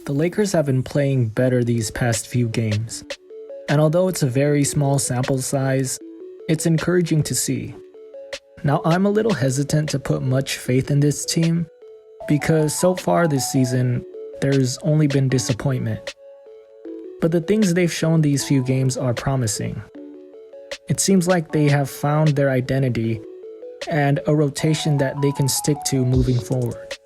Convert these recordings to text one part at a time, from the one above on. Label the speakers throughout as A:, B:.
A: The Lakers have been playing better these past few games, and although it's a very small sample size, it's encouraging to see. Now, I'm a little hesitant to put much faith in this team because so far this season, there's only been disappointment. But the things they've shown these few games are promising. It seems like they have found their identity and a rotation that they can stick to moving forward.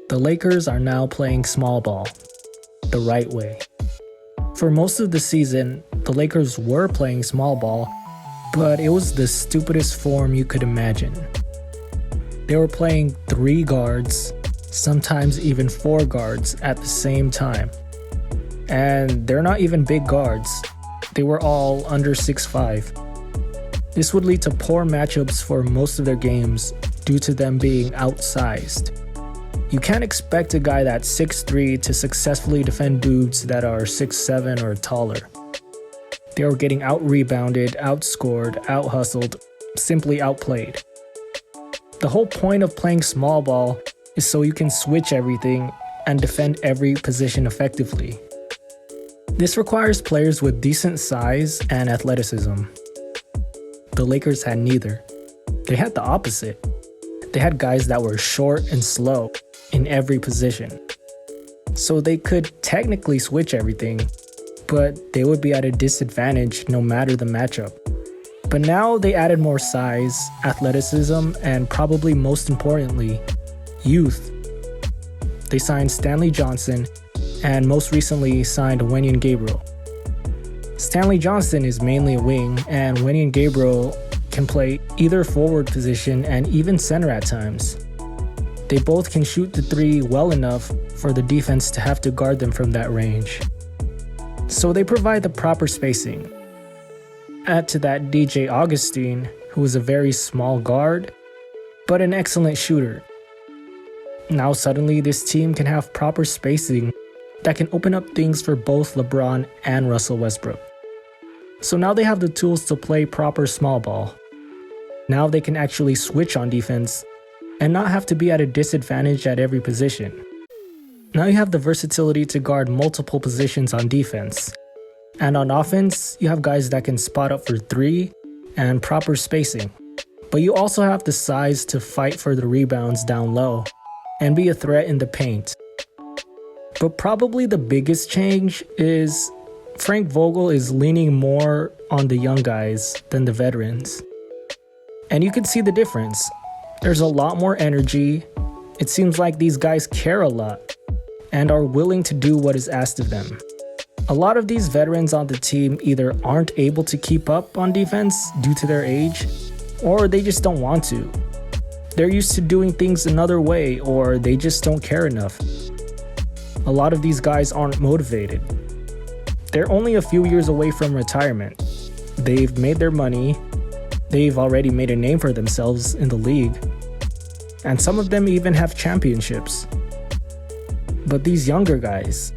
A: The Lakers are now playing small ball, the right way. For most of the season, the Lakers were playing small ball, but it was the stupidest form you could imagine. They were playing 3 guards, sometimes even 4 guards at the same time. And they're not even big guards. They were all under 6'5". This would lead to poor matchups for most of their games due to them being outsized. You can't expect a guy that's 6'3" to successfully defend dudes that are 6'7" or taller. They were getting out-rebounded, outscored, out-hustled, simply outplayed. The whole point of playing small ball is so you can switch everything and defend every position effectively. This requires players with decent size and athleticism. The Lakers had neither. They had the opposite. They had guys that were short and slow in every position. So they could technically switch everything, but they would be at a disadvantage no matter the matchup. But now they added more size, athleticism, and probably most importantly, youth. They signed Stanley Johnson and most recently signed Wenyen Gabriel. Stanley Johnson is mainly a wing, and Wenyen Gabriel can play either forward position and even center at times. They both can shoot the 3 well enough for the defense to have to guard them from that range. So they provide the proper spacing. Add to that DJ Augustin, who is a very small guard, but an excellent shooter. Now suddenly this team can have proper spacing that can open up things for both LeBron and Russell Westbrook. So now they have the tools to play proper small ball. Now they can actually switch on defense and not have to be at a disadvantage at every position. Now you have the versatility to guard multiple positions on defense. And on offense, you have guys that can spot up for 3 and proper spacing. But you also have the size to fight for the rebounds down low and be a threat in the paint. But probably the biggest change is Frank Vogel is leaning more on the young guys than the veterans. And you can see the difference. There's a lot more energy. It seems like these guys care a lot and are willing to do what is asked of them. A lot of these veterans on the team either aren't able to keep up on defense due to their age, or they just don't want to. They're used to doing things another way, or they just don't care enough. A lot of these guys aren't motivated. They're only a few years away from retirement. They've made their money. They've already made a name for themselves in the league. And some of them even have championships. But these younger guys,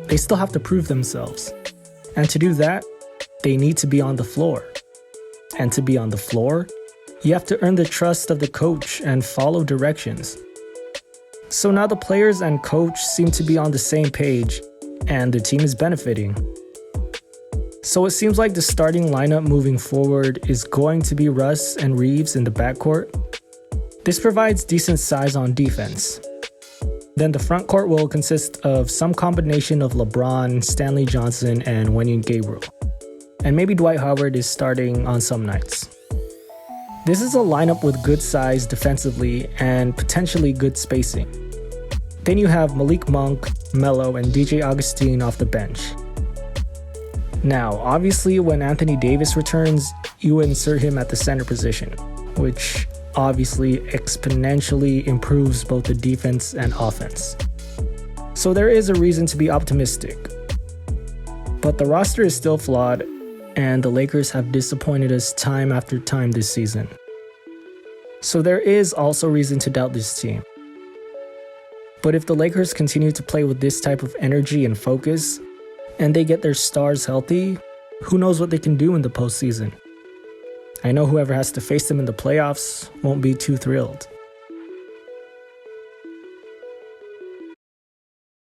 A: they still have to prove themselves. And to do that, they need to be on the floor. And to be on the floor, you have to earn the trust of the coach and follow directions. So now the players and coach seem to be on the same page, and the team is benefiting. So it seems like the starting lineup moving forward is going to be Russ and Reeves in the backcourt. This provides decent size on defense. Then the front court will consist of some combination of LeBron, Stanley Johnson, and Wenyen Gabriel. And maybe Dwight Howard is starting on some nights. This is a lineup with good size defensively and potentially good spacing. Then you have Malik Monk, Melo, and DJ Augustin off the bench. Now, obviously when Anthony Davis returns, you insert him at the center position, which obviously exponentially improves both the defense and offense. So there is a reason to be optimistic. But the roster is still flawed, and the Lakers have disappointed us time after time this season. So there is also reason to doubt this team. But if the Lakers continue to play with this type of energy and focus, and they get their stars healthy, who knows what they can do in the postseason. I know whoever has to face them in the playoffs won't be too thrilled.